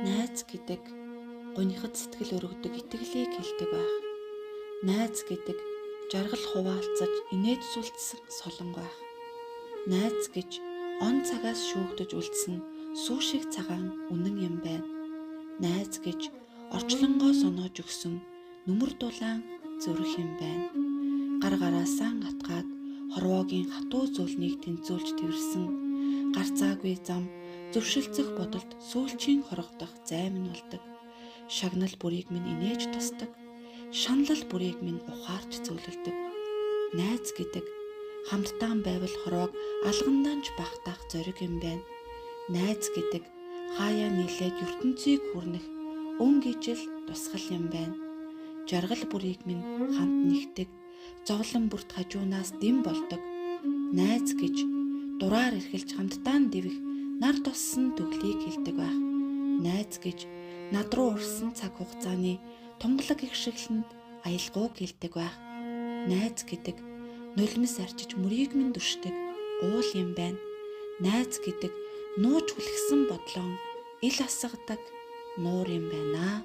Найз гэдэг гонхид сэтгэл өргөдөг итгэлийг хэлдэг байх. Найз гэдэг жаргал хуваалцаж инээдсүүлсэн солон байх. Найз гэж он цагаас шүүгдэж үлдсэн сүү шиг цагаан үнэн юм байна. Найз гэж орчлонгоо соноож өгсөн нүмер дулаан зүрх юм байна. Гар гараасаа атгаад хорвоогийн хатуу зүйлнийг тэнцүүлж тэрсэн гарцаагүй зам зөвшөлдсөх бодолд сүүлчийн хорогдох займ нь болдог. Шагнал бүрийг минь инээж тусдаг. Шаналл бүрийг минь ухаарч цөөлөлдөг. Найз гэдэг хамтдаа байвал хорвоог алгандаанч багтаах зориг юм байна. Найз гэдэг хаяа нийлээд ертөнцийг хүрнэх өн гижил тусгал юм байна. Жаргал бүрийг минь хамт нэгдэг. Зовлон бүрт хажуунаас дэм болдог. Найз гэж дураар эрхэлж хамтдаа дэвэх нар туссан төглийг хэлдэг байх. Найз гэж над руу урсан цаг хугацааны тунгалаг их шиглэнд аялгауг хэлдэг байх. Найз гэдэг нулимс арчиж мөрийг минь дүшдэг уул юм байна. Найз гэдэг нууж хүлгсэн бодлон ил асгадаг нуур юм байна.